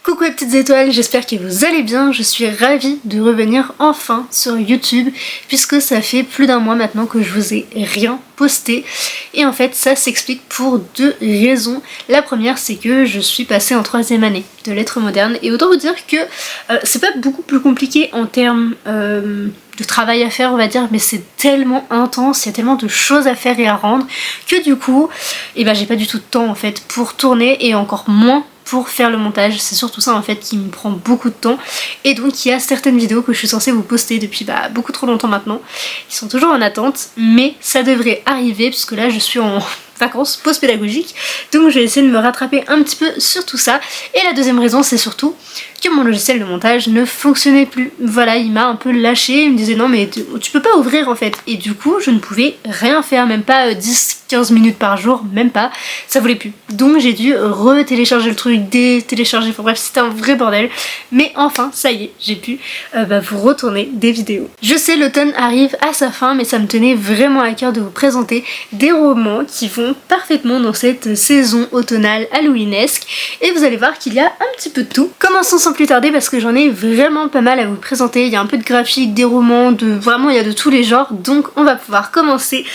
Coucou les petites étoiles, j'espère que vous allez bien. Je suis ravie de revenir enfin sur YouTube puisque ça fait plus d'un mois maintenant que je vous ai rien posté. Et en fait ça s'explique pour deux raisons. La première, c'est que je suis passée en 3e année de lettres modernes et autant vous dire que c'est pas beaucoup plus compliqué en termes de travail à faire, on va dire, mais c'est tellement intense, il y a tellement de choses à faire et à rendre que du coup j'ai pas du tout de temps en fait pour tourner et encore moins pour faire le montage. C'est surtout ça en fait qui me prend beaucoup de temps, et donc il y a certaines vidéos que je suis censée vous poster depuis beaucoup trop longtemps maintenant, qui sont toujours en attente, mais ça devrait arriver puisque là je suis en vacances post-pédagogiques, donc je vais essayer de me rattraper un petit peu sur tout ça. Et la deuxième raison, c'est surtout que mon logiciel de montage ne fonctionnait plus. Voilà, il m'a un peu lâché, il me disait non mais tu peux pas ouvrir en fait, et du coup je ne pouvais rien faire, même pas 10-15 minutes par jour, même pas, ça voulait plus. Donc j'ai dû retélécharger le truc, détélécharger, enfin bref c'était un vrai bordel, mais enfin ça y est, j'ai pu vous retourner des vidéos. Je sais, l'automne arrive à sa fin, mais ça me tenait vraiment à cœur de vous présenter des romans qui vont parfaitement dans cette saison automnale halloweenesque, et vous allez voir qu'il y a un petit peu de tout. Commençons sans plus tarder parce que j'en ai vraiment pas mal à vous présenter. Il y a un peu de graphique, des romans, vraiment il y a de tous les genres, donc on va pouvoir commencer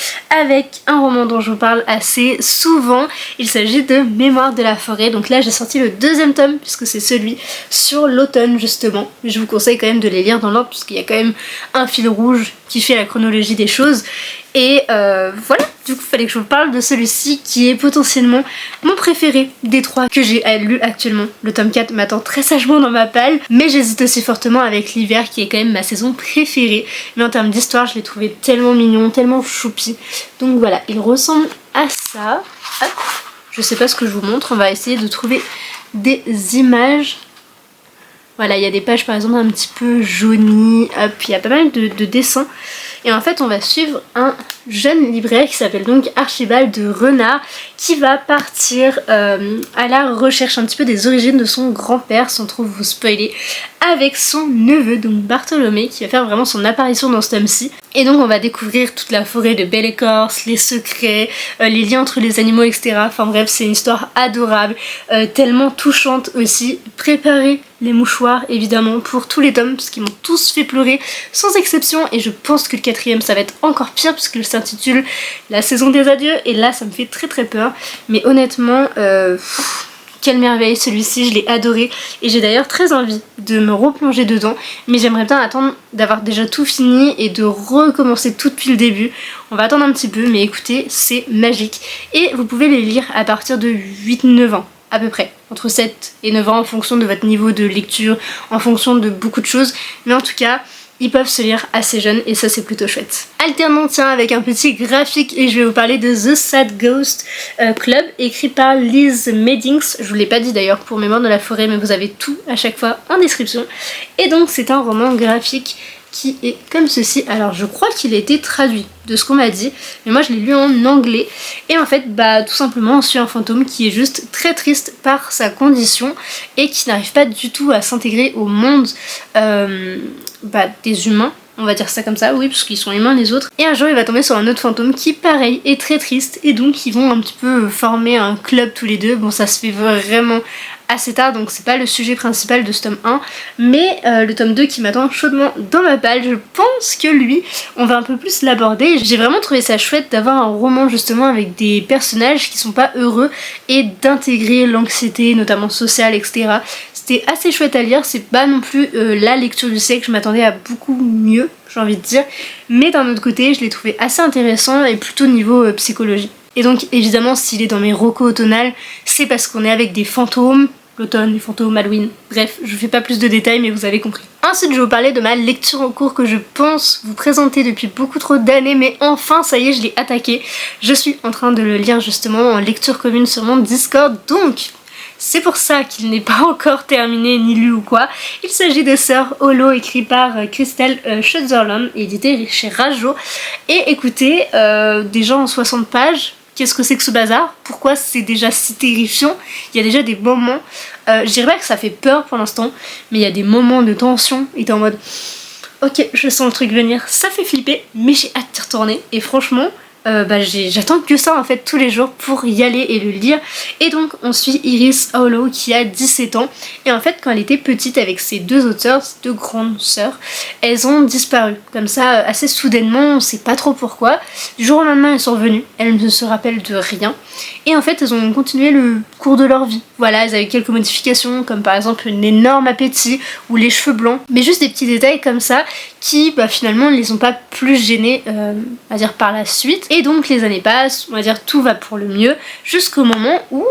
avec un roman dont je vous parle assez souvent. Il s'agit de Mémoire de la forêt. Donc là j'ai sorti le 2e tome puisque c'est celui sur l'automne justement. Je vous conseille quand même de les lire dans l'ordre puisqu'il y a quand même un fil rouge qui fait la chronologie des choses. Et voilà, du coup il fallait que je vous parle de celui-ci qui est potentiellement mon préféré des 3 que j'ai lu actuellement. Le tome 4 m'attend très sagement dans ma palle, mais j'hésite aussi fortement avec l'hiver qui est quand même ma saison préférée. Mais en termes d'histoire, je l'ai trouvé tellement mignon, tellement choupi. Donc voilà, il ressemble à ça. Hop, je sais pas ce que je vous montre, on va essayer de trouver des images. Voilà, il y a des pages par exemple un petit peu jaunies, hop, il y a pas mal de dessins. Et en fait on va suivre un jeune libraire qui s'appelle donc Archibald de Renard, qui va partir à la recherche un petit peu des origines de son grand-père, sans trop vous spoiler, avec son neveu, donc Bartholomé, qui va faire vraiment son apparition dans ce tome-ci. Et donc on va découvrir toute la forêt de Belle-Écorce, les secrets, les liens entre les animaux, etc. Enfin bref, c'est une histoire adorable, tellement touchante aussi. Préparez les mouchoirs évidemment pour tous les tomes, parce qu'ils m'ont tous fait pleurer sans exception, et je pense que le 4e ça va être encore pire puisqu'il s'intitule La saison des adieux, et là ça me fait très très peur. Mais honnêtement, quelle merveille celui-ci, je l'ai adoré, et j'ai d'ailleurs très envie de me replonger dedans, mais j'aimerais bien attendre d'avoir déjà tout fini et de recommencer tout depuis le début. On va attendre un petit peu, mais écoutez, c'est magique. Et vous pouvez les lire à partir de 8-9 ans à peu près, entre 7 et 9 ans en fonction de votre niveau de lecture, en fonction de beaucoup de choses, mais en tout cas ils peuvent se lire assez jeunes et ça c'est plutôt chouette. Alternons tiens avec un petit graphique, et je vais vous parler de The Sad Ghost Club, écrit par Liz Meddings. Je vous l'ai pas dit d'ailleurs pour Mémoire de la forêt, mais vous avez tout à chaque fois en description. Et donc c'est un roman graphique qui est comme ceci. Alors je crois qu'il a été traduit de ce qu'on m'a dit, mais moi je l'ai lu en anglais, et en fait tout simplement on suit un fantôme qui est juste très triste par sa condition et qui n'arrive pas du tout à s'intégrer au monde des humains, on va dire ça comme ça, oui, parce qu'ils sont humains les autres. Et un jour il va tomber sur un autre fantôme qui pareil est très triste, et donc ils vont un petit peu former un club tous les deux. Bon, ça se fait vraiment assez tard, donc c'est pas le sujet principal de ce tome 1, mais le tome 2 qui m'attend chaudement dans ma palle, je pense que lui on va un peu plus l'aborder. J'ai vraiment trouvé ça chouette d'avoir un roman justement avec des personnages qui sont pas heureux, et d'intégrer l'anxiété notamment sociale, etc. C'était assez chouette à lire. C'est pas non plus la lecture du siècle, je m'attendais à beaucoup mieux, j'ai envie de dire, mais d'un autre côté je l'ai trouvé assez intéressant, et plutôt niveau psychologie. Et donc évidemment s'il est dans mes recos automnales, c'est parce qu'on est avec des fantômes, l'automne, les fantômes, Halloween, bref, je fais pas plus de détails mais vous avez compris. Ensuite je vais vous parler de ma lecture en cours que je pense vous présenter depuis beaucoup trop d'années, mais enfin ça y est, je l'ai attaqué. Je suis en train de le lire justement en lecture commune sur mon Discord, donc c'est pour ça qu'il n'est pas encore terminé ni lu ou quoi. Il s'agit de Sœur Hollow, écrit par Christelle Sutherland et édité chez Rajo. Et écoutez, déjà en 60 pages, qu'est-ce que c'est que ce bazar? Pourquoi c'est déjà si terrifiant? Il y a déjà des moments, je dirais pas que ça fait peur pour l'instant, mais il y a des moments de tension, et t'es en mode ok, je sens le truc venir, ça fait flipper, mais j'ai hâte d'y retourner. Et franchement, j'attends que ça en fait tous les jours pour y aller et le lire. Et donc on suit Iris Hollow qui a 17 ans et en fait quand elle était petite avec ses deux autres sœurs, ses deux grandes sœurs, elles ont disparu comme ça assez soudainement, on sait pas trop pourquoi. Du jour au lendemain elles sont revenues, elles ne se rappellent de rien et en fait elles ont continué le cours de leur vie. Voilà, elles avaient quelques modifications comme par exemple un énorme appétit ou les cheveux blancs, mais juste des petits détails comme ça qui finalement ne les ont pas plus gênées on va dire par la suite. Et donc les années passent, on va dire tout va pour le mieux jusqu'au moment où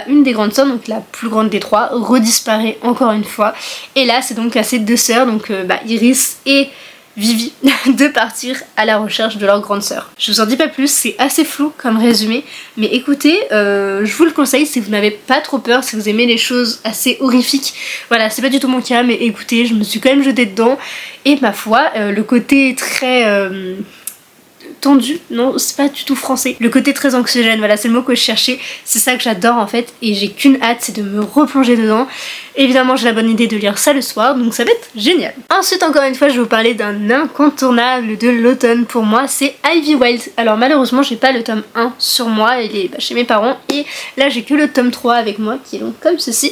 une des grandes sœurs, donc la plus grande des trois, redisparaît encore une fois. Et là c'est donc à ces deux sœurs, donc Iris et Vivi, de partir à la recherche de leur grande sœur. Je vous en dis pas plus, c'est assez flou comme résumé, mais écoutez, je vous le conseille si vous n'avez pas trop peur, si vous aimez les choses assez horrifiques. Voilà, c'est pas du tout mon cas, mais écoutez, je me suis quand même jetée dedans, et ma foi, le côté très tendu, non c'est pas du tout français, le côté très anxiogène, voilà c'est le mot que je cherchais, c'est ça que j'adore en fait et j'ai qu'une hâte, c'est de me replonger dedans. Évidemment j'ai la bonne idée de lire ça le soir donc ça va être génial. Ensuite encore une fois je vais vous parler d'un incontournable de l'automne pour moi, c'est Ivy Wild. Alors malheureusement j'ai pas le tome 1 sur moi, il est chez mes parents et là j'ai que le tome 3 avec moi qui est donc comme ceci,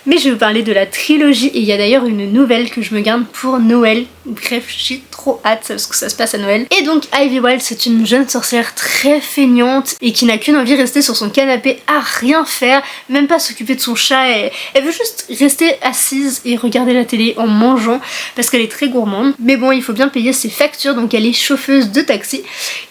mais je vais vous parler de la trilogie et il y a d'ailleurs une nouvelle que je me garde pour Noël. Bref j'ai trop hâte parce que ça se passe à Noël. Et donc Ivy Wild c'est une jeune sorcière très feignante et qui n'a qu'une envie, rester sur son canapé à rien faire, même pas s'occuper de son chat, elle veut juste rester assise et regarder la télé en mangeant parce qu'elle est très gourmande. Mais bon il faut bien payer ses factures donc elle est chauffeuse de taxi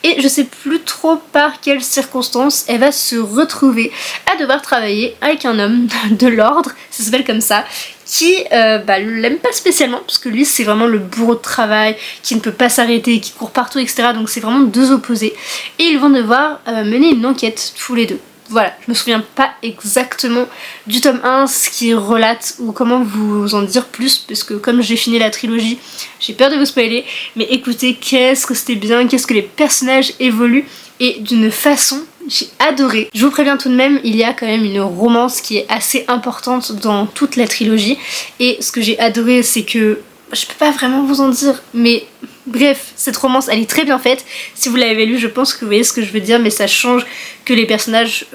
et je sais plus trop par quelles circonstances elle va se retrouver à devoir travailler avec un homme de l'ordre, ça s'appelle comme ça, qui l'aime pas spécialement parce que lui c'est vraiment le bourreau de travail qui ne peut pas s'arrêter, qui court partout etc, donc c'est vraiment deux opposés et ils vont devoir mener une enquête tous les deux. Voilà, je me souviens pas exactement du tome 1 ce qui relate ou comment vous en dire plus parce que comme j'ai fini la trilogie j'ai peur de vous spoiler, mais écoutez qu'est-ce que c'était bien, qu'est-ce que les personnages évoluent et d'une façon j'ai adoré. Je vous préviens tout de même, il y a quand même une romance qui est assez importante dans toute la trilogie et ce que j'ai adoré c'est que je peux pas vraiment vous en dire mais bref cette romance elle est très bien faite, si vous l'avez lu je pense que vous voyez ce que je veux dire, mais ça change que les personnages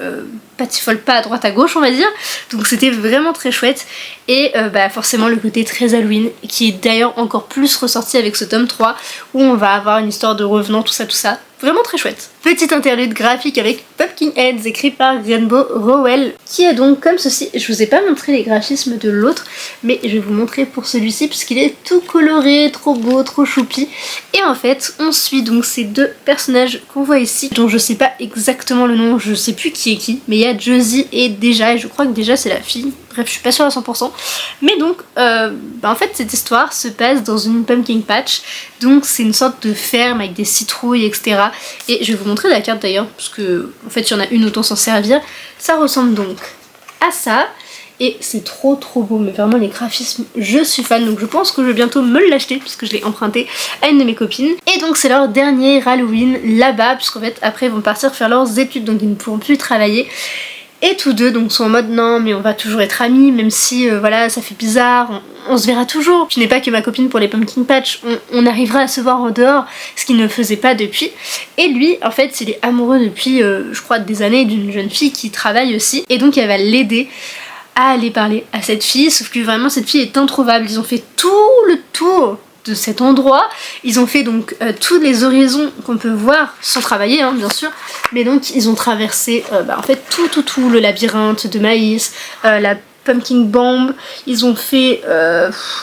patifolent pas à droite à gauche on va dire, donc c'était vraiment très chouette et forcément le côté très Halloween qui est d'ailleurs encore plus ressorti avec ce tome 3 où on va avoir une histoire de revenant tout ça, vraiment très chouette. Petite interlude graphique avec Pumpkinheads écrit par Rainbow Rowell qui est donc comme ceci. Je vous ai pas montré les graphismes de l'autre mais je vais vous montrer pour celui-ci puisqu'il est tout coloré, trop beau, trop choupi. Et en fait on suit donc ces deux personnages qu'on voit ici dont je sais pas exactement le nom, je sais plus qui est qui, mais il y a Josie et Deja et je crois que Deja c'est la fille. Bref, je suis pas sûre à 100%. Mais donc, en fait, cette histoire se passe dans une pumpkin patch. Donc, c'est une sorte de ferme avec des citrouilles, etc. Et je vais vous montrer la carte d'ailleurs, parce que, en fait, il y en a une, autant s'en servir. Ça ressemble donc à ça. Et c'est trop beau, mais vraiment les graphismes, je suis fan. Donc, je pense que je vais bientôt me l'acheter, puisque je l'ai emprunté à une de mes copines. Et donc, c'est leur dernier Halloween là-bas, puisqu'en fait, après, ils vont partir faire leurs études, donc ils ne pourront plus travailler. Et tous deux donc sont en mode non mais on va toujours être amis même si voilà ça fait bizarre, on se verra toujours. Je n'ai pas que ma copine pour les pumpkin patch, on arrivera à se voir en dehors, ce qu'il ne faisait pas depuis. Et lui en fait il est amoureux depuis je crois des années d'une jeune fille qui travaille aussi et donc elle va l'aider à aller parler à cette fille, sauf que vraiment cette fille est introuvable. Ils ont fait tout le tour de cet endroit, ils ont fait donc toutes les horizons qu'on peut voir sans travailler hein, bien sûr, mais donc ils ont traversé en fait tout le labyrinthe de maïs, la pumpkin bomb, ils ont fait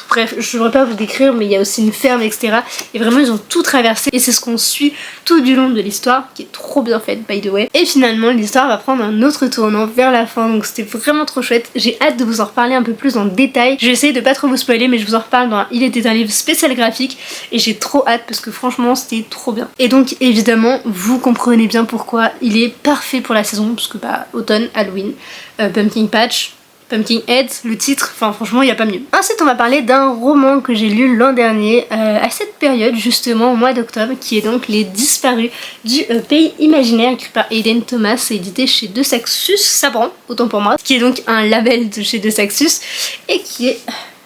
bref je ne devrais pas vous décrire mais il y a aussi une ferme etc et vraiment ils ont tout traversé et c'est ce qu'on suit tout du long de l'histoire qui est trop bien faite by the way. Et finalement l'histoire va prendre un autre tournant vers la fin donc c'était vraiment trop chouette, j'ai hâte de vous en reparler un peu plus en détail. Je vais essayer de pas trop vous spoiler mais je vous en reparle dans Il était un livre spécial graphique et j'ai trop hâte parce que franchement c'était trop bien. Et donc évidemment vous comprenez bien pourquoi il est parfait pour la saison parce que automne, Halloween, pumpkin patch, Pumpkinheads, le titre, enfin franchement il n'y a pas mieux. Ensuite on va parler d'un roman que j'ai lu l'an dernier à cette période justement au mois d'octobre qui est donc Les Disparus du Pays Imaginaire écrit par Aiden Thomas et édité chez De Saxus Sabran, autant pour moi, qui est donc un label de chez De Saxus et qui est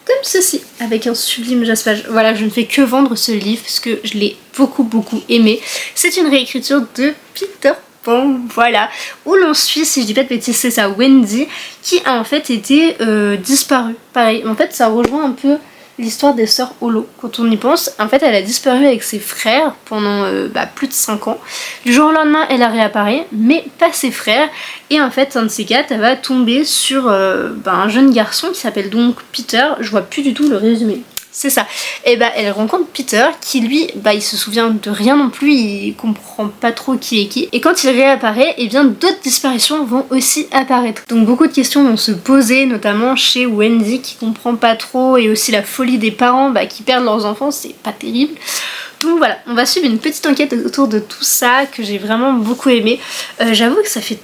comme ceci, avec un sublime jaspage. Voilà, je ne fais que vendre ce livre parce que je l'ai beaucoup aimé. C'est une réécriture de Peter Pan, voilà, où l'on suit, si je dis pas de bêtises, c'est ça, Wendy, qui a en fait été disparue. Pareil, en fait ça rejoint un peu l'histoire des sœurs Holo. Quand on y pense, en fait elle a disparu avec ses frères pendant plus de 5 ans. Du jour au lendemain elle a réapparu, mais pas ses frères. Et en fait un de ces quatre, elle va tomber sur un jeune garçon qui s'appelle donc Peter. Je vois plus du tout le résumé. C'est ça. Et elle rencontre Peter qui lui, il se souvient de rien non plus, il comprend pas trop qui est qui. Et quand il réapparaît, et bien d'autres disparitions vont aussi apparaître. Donc beaucoup de questions vont se poser, notamment chez Wendy qui comprend pas trop, et aussi la folie des parents qui perdent leurs enfants, c'est pas terrible. Donc voilà, on va suivre une petite enquête autour de tout ça que j'ai vraiment beaucoup aimé. J'avoue que ça fait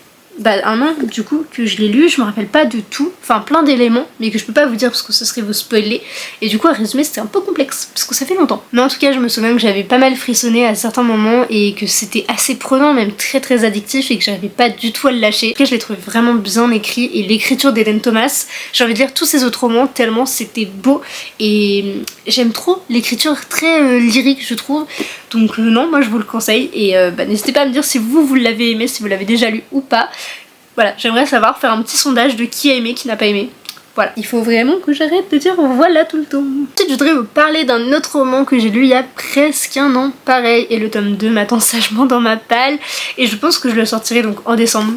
un an du coup que je l'ai lu, je me rappelle pas de tout, enfin plein d'éléments, mais que je peux pas vous dire parce que ce serait vous spoiler, et du coup à résumer c'était un peu complexe, parce que ça fait longtemps. Mais en tout cas je me souviens que j'avais pas mal frissonné à certains moments, et que c'était assez prenant, même très addictif, et que j'arrivais pas du tout à le lâcher. Après je l'ai trouvé vraiment bien écrit, et l'écriture d'Eden Thomas, j'ai envie de lire tous ses autres romans tellement c'était beau, et j'aime trop l'écriture très lyrique je trouve, donc non, moi je vous le conseille, et n'hésitez pas à me dire si vous l'avez aimé, si vous l'avez déjà lu ou pas. Voilà, j'aimerais savoir, faire un petit sondage de qui a aimé, qui n'a pas aimé. Voilà, il faut vraiment que j'arrête de dire voilà tout le temps. Ensuite, je voudrais vous parler d'un autre roman que j'ai lu il y a presque un an, pareil, et le tome 2 m'attend sagement dans ma palle, et je pense que je le sortirai donc en décembre,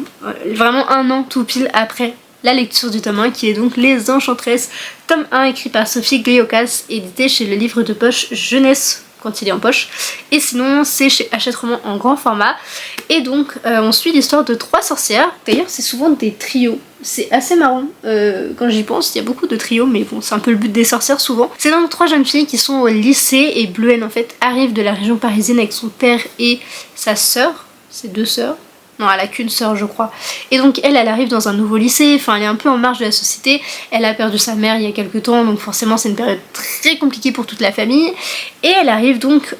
vraiment un an tout pile après la lecture du tome 1, qui est donc Les Enchantresses, tome 1 écrit par Sophie Gliokas, édité chez le livre de poche Jeunesse quand il est en poche, et sinon c'est chez Hachette Roman en grand format. Et donc on suit l'histoire de 3 sorcières, d'ailleurs c'est souvent des trios, c'est assez marrant quand j'y pense, il y a beaucoup de trios, mais bon c'est un peu le but des sorcières souvent. C'est donc 3 jeunes filles qui sont au lycée, et Bleuhen en fait arrive de la région parisienne avec son père et sa sœur, ses 2 sœurs. Non, elle a qu'une sœur je crois. Et donc elle arrive dans un nouveau lycée, enfin elle est un peu en marge de la société, elle a perdu sa mère il y a quelques temps, donc forcément c'est une période très compliquée pour toute la famille. Et elle arrive donc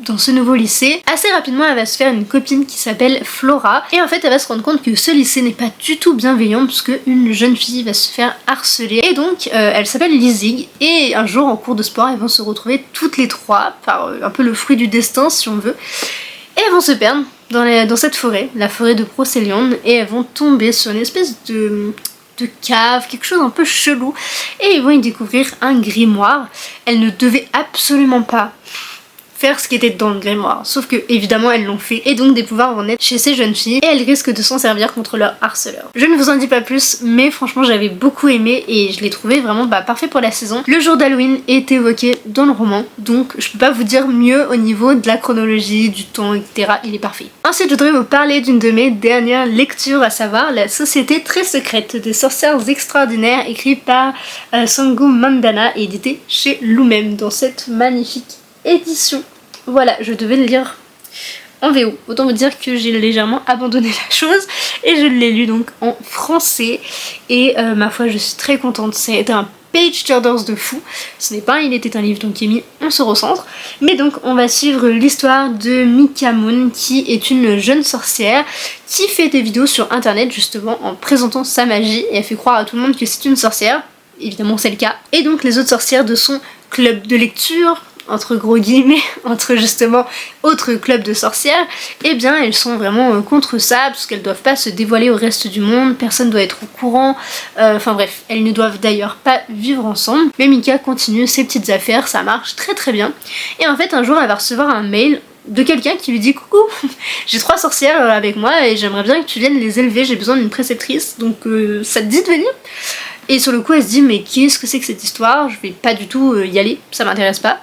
dans ce nouveau lycée. Assez rapidement elle va se faire une copine qui s'appelle Flora, et en fait elle va se rendre compte que ce lycée n'est pas du tout bienveillant, puisque une jeune fille va se faire harceler. Et donc elle s'appelle Lizig, et un jour en cours de sport elles vont se retrouver toutes les 3, par un peu le fruit du destin si on veut, et elles vont se perdre dans cette forêt, la forêt de Procéliande, et elles vont tomber sur une espèce de cave, quelque chose un peu chelou, et ils vont y découvrir un grimoire. Elles ne devaient absolument pas faire ce qui était dans le grimoire, sauf que évidemment elles l'ont fait, et donc des pouvoirs vont naître chez ces jeunes filles, et elles risquent de s'en servir contre leurs harceleurs. Je ne vous en dis pas plus, mais franchement j'avais beaucoup aimé, et je l'ai trouvé vraiment parfait pour la saison. Le jour d'Halloween est évoqué dans le roman, donc je peux pas vous dire mieux au niveau de la chronologie, du temps, etc. Il est parfait. Ensuite je voudrais vous parler d'une de mes dernières lectures, à savoir La Société très secrète des sorcières extraordinaires, écrit par Sangu Mandana et édité chez Lumem dans cette magnifique édition. Voilà, je devais le lire en VO. Autant vous dire que j'ai légèrement abandonné la chose, et je l'ai lu donc en français, et ma foi je suis très contente. C'est un page turners de fou. Ce n'est pas un Il était un livre, donc Amy, on se recentre. Mais donc on va suivre l'histoire de Mika Moon, qui est une jeune sorcière qui fait des vidéos sur internet justement en présentant sa magie, et elle fait croire à tout le monde que c'est une sorcière. Évidemment c'est le cas. Et donc les autres sorcières de son club de lecture, entre gros guillemets, entre justement autres clubs de sorcières, eh bien elles sont vraiment contre ça, parce qu'elles doivent pas se dévoiler au reste du monde, personne doit être au courant, enfin bref, elles ne doivent d'ailleurs pas vivre ensemble. Mais Mika continue ses petites affaires, ça marche très bien, et en fait un jour elle va recevoir un mail de quelqu'un qui lui dit coucou, j'ai 3 sorcières avec moi et j'aimerais bien que tu viennes les élever, j'ai besoin d'une préceptrice, donc ça te dit de venir? Et sur le coup elle se dit mais qu'est-ce que c'est que cette histoire, je vais pas du tout y aller, ça m'intéresse pas.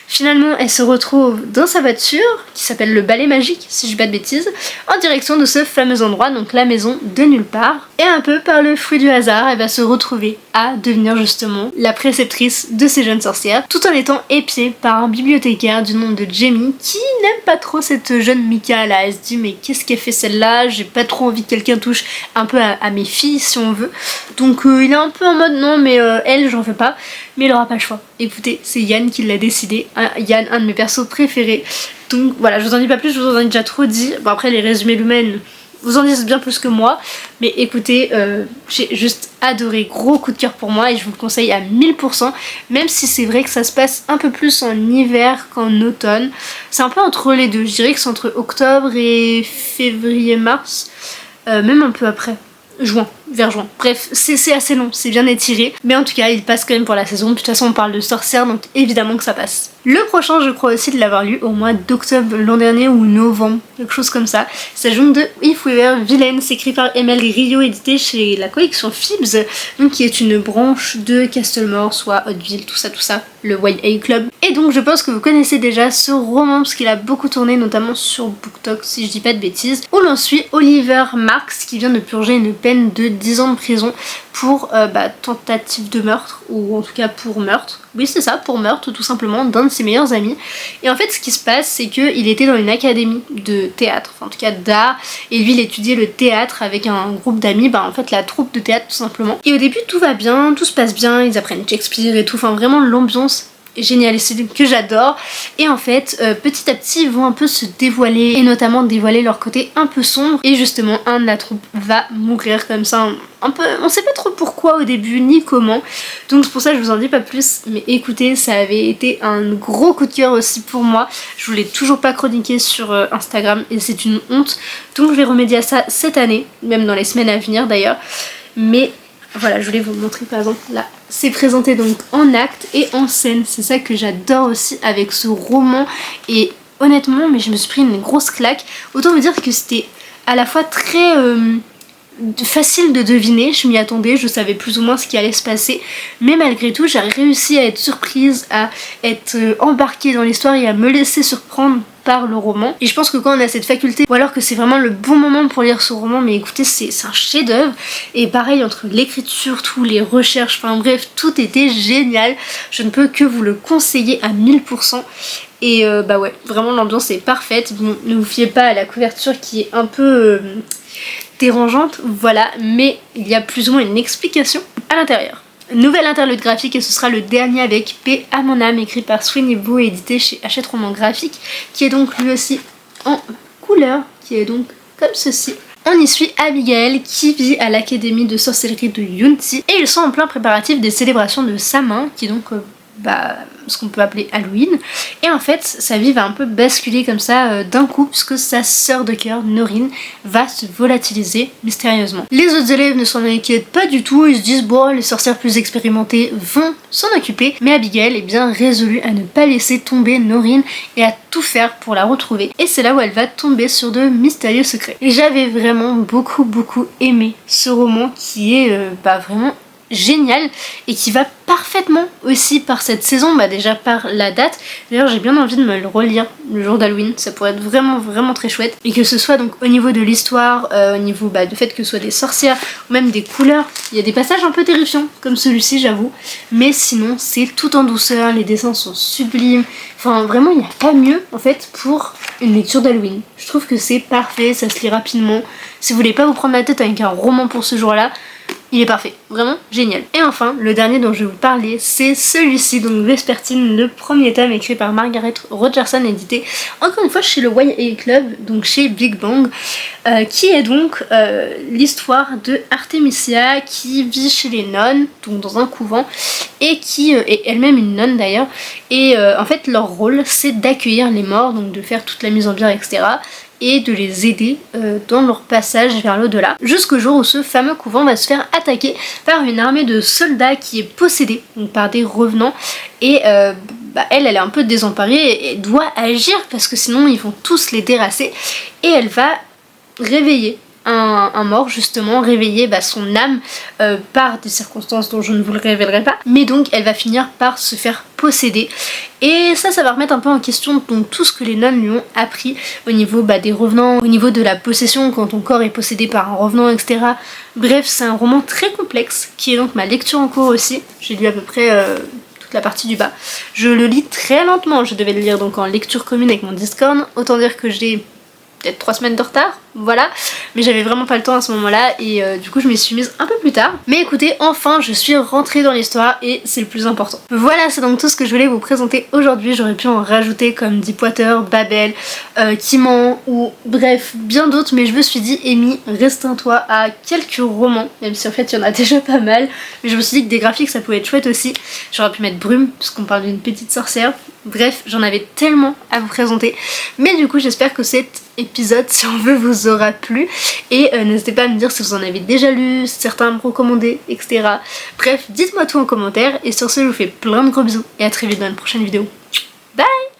Finalement, elle se retrouve dans sa voiture, qui s'appelle le balai magique, si je dis pas de bêtises, en direction de ce fameux endroit, donc la maison de nulle part. Et un peu par le fruit du hasard, elle va se retrouver à devenir justement la préceptrice de ces jeunes sorcières, tout en étant épiée par un bibliothécaire du nom de Jamie, qui n'aime pas trop cette jeune Mika là. Elle se dit mais qu'est-ce qu'elle fait celle-là, j'ai pas trop envie que quelqu'un touche un peu à mes filles si on veut. Donc il est un peu en mode non mais elle j'en fais pas, mais il aura pas le choix. Écoutez, c'est Yann qui l'a décidé, Yann, un de mes persos préférés. Donc voilà, je vous en dis pas plus, je vous en ai déjà trop dit. Bon après les résumés Lumen, vous en dites bien plus que moi, mais écoutez, j'ai juste adoré, gros coup de cœur pour moi et je vous le conseille à 1000%, même si c'est vrai que ça se passe un peu plus en hiver qu'en automne. C'est un peu entre les deux, je dirais que c'est entre octobre et février-mars, même un peu après. Juin, vers juin. Bref, c'est assez long, c'est bien étiré. Mais en tout cas, il passe quand même pour la saison. De toute façon, on parle de sorcière, donc évidemment que ça passe. Le prochain, je crois aussi de l'avoir lu au mois d'octobre l'an dernier ou novembre, quelque chose comme ça. Il s'agit de If We Were Villains, écrit par Emel Rio, édité chez la collection Phibbs, donc qui est une branche de Castlemore, soit Hauteville, tout ça, le YA Club. Et donc je pense que vous connaissez déjà ce roman parce qu'il a beaucoup tourné, notamment sur BookTok, si je dis pas de bêtises, où l'on suit Oliver Marks qui vient de purger une peine de 10 ans de prison pour tentative de meurtre, ou en tout cas pour meurtre. Oui, c'est ça, pour meurtre tout simplement d'un de ses meilleurs amis. Et en fait, ce qui se passe, c'est qu'il était dans une académie de théâtre, enfin en tout cas d'art, et lui il étudiait le théâtre avec un groupe d'amis, en fait la troupe de théâtre tout simplement. Et au début tout va bien, tout se passe bien, ils apprennent Shakespeare et tout, enfin vraiment l'ambiance génialissime que j'adore. Et en fait petit à petit ils vont un peu se dévoiler, et notamment dévoiler leur côté un peu sombre, et justement un de la troupe va mourir comme ça un peu, on sait pas trop pourquoi au début ni comment, donc c'est pour ça que je vous en dis pas plus, mais écoutez, ça avait été un gros coup de cœur aussi pour moi. Je vous l'ai toujours pas chroniqué sur Instagram et c'est une honte, donc je vais remédier à ça cette année, même dans les semaines à venir d'ailleurs. Mais voilà, je voulais vous montrer par exemple là, c'est présenté donc en acte et en scène, c'est ça que j'adore aussi avec ce roman. Et honnêtement, mais je me suis pris une grosse claque, autant vous dire que c'était à la fois très facile de deviner, je m'y attendais, je savais plus ou moins ce qui allait se passer, mais malgré tout j'ai réussi à être surprise, à être embarquée dans l'histoire et à me laisser surprendre par le roman. Et je pense que quand on a cette faculté, ou alors que c'est vraiment le bon moment pour lire ce roman, mais écoutez, c'est un chef d'œuvre. Et pareil, entre l'écriture, tous les recherches, enfin bref, tout était génial. Je ne peux que vous le conseiller à 1000%. Et ouais, vraiment l'ambiance est parfaite. Bon, ne vous fiez pas à la couverture qui est un peu dérangeante, voilà, mais il y a plus ou moins une explication à l'intérieur. Nouvelle interlude graphique, et ce sera le dernier avec Paix à mon âme, écrit par Sweeney Boo et édité chez Hachette Roman Graphique, qui est donc lui aussi en couleur, qui est donc comme ceci. On y suit Abigail qui vit à l'académie de sorcellerie de Yunti, et ils sont en plein préparatif des célébrations de Samhain, qui est donc ce qu'on peut appeler Halloween. Et en fait sa vie va un peu basculer comme ça d'un coup, puisque sa sœur de cœur Norine va se volatiliser mystérieusement. Les autres élèves ne s'en inquiètent pas du tout, ils se disent bon, les sorcières plus expérimentées vont s'en occuper, mais Abigail est bien résolue à ne pas laisser tomber Norine et à tout faire pour la retrouver, et c'est là où elle va tomber sur de mystérieux secrets. Et j'avais vraiment beaucoup aimé ce roman qui est vraiment génial et qui va parfaitement aussi par cette saison, déjà par la date. D'ailleurs j'ai bien envie de me le relire le jour d'Halloween, ça pourrait être vraiment très chouette, et que ce soit donc au niveau de l'histoire, au niveau du fait que ce soit des sorcières ou même des couleurs. Il y a des passages un peu terrifiants comme celui-ci j'avoue, mais sinon c'est tout en douceur, les dessins sont sublimes, enfin vraiment il n'y a pas mieux en fait pour une lecture d'Halloween. Je trouve que c'est parfait, ça se lit rapidement. Si vous voulez pas vous prendre la tête avec un roman pour ce jour-là, il est parfait, vraiment génial. Et enfin, le dernier dont je vais vous parler, c'est celui-ci, donc Vespertine, le premier tome écrit par Margaret Rogerson, édité encore une fois chez le YA Club, donc chez Big Bang, qui est donc l'histoire de Artemisia qui vit chez les nonnes, donc dans un couvent, et qui est elle-même une nonne d'ailleurs, et en fait leur rôle c'est d'accueillir les morts, donc de faire toute la mise en bière, etc., et de les aider dans leur passage vers l'au-delà, jusqu'au jour où ce fameux couvent va se faire attaquer par une armée de soldats qui est possédée, donc par des revenants, et elle est un peu désemparée et doit agir parce que sinon ils vont tous les terrasser, et elle va réveiller un mort, justement, réveiller son âme par des circonstances dont je ne vous le révélerai pas, mais donc elle va finir par se faire posséder, et ça va remettre un peu en question donc tout ce que les nonnes lui ont appris au niveau des revenants, au niveau de la possession quand ton corps est possédé par un revenant, etc. Bref, c'est un roman très complexe qui est donc ma lecture en cours aussi. J'ai lu à peu près toute la partie du bas. Je le lis très lentement, je devais le lire donc en lecture commune avec mon Discord, autant dire que j'ai peut-être 3 semaines de retard, voilà, mais j'avais vraiment pas le temps à ce moment-là et du coup je m'y suis mise un peu plus tard. Mais écoutez, enfin je suis rentrée dans l'histoire et c'est le plus important. Voilà, c'est donc tout ce que je voulais vous présenter aujourd'hui. J'aurais pu en rajouter comme Deepwater, Babel, Kiman ou bref bien d'autres, mais je me suis dit Amy, restreins-toi à quelques romans, même si en fait il y en a déjà pas mal, mais je me suis dit que des graphiques ça pouvait être chouette aussi. J'aurais pu mettre Brume puisqu'on parle d'une petite sorcière. Bref, j'en avais tellement à vous présenter, mais du coup j'espère que cet épisode, si on veut, vous aura plu et n'hésitez pas à me dire si vous en avez déjà lu, si certains à me recommander, etc. Bref, dites-moi tout en commentaire et sur ce je vous fais plein de gros bisous et à très vite dans une prochaine vidéo. Bye!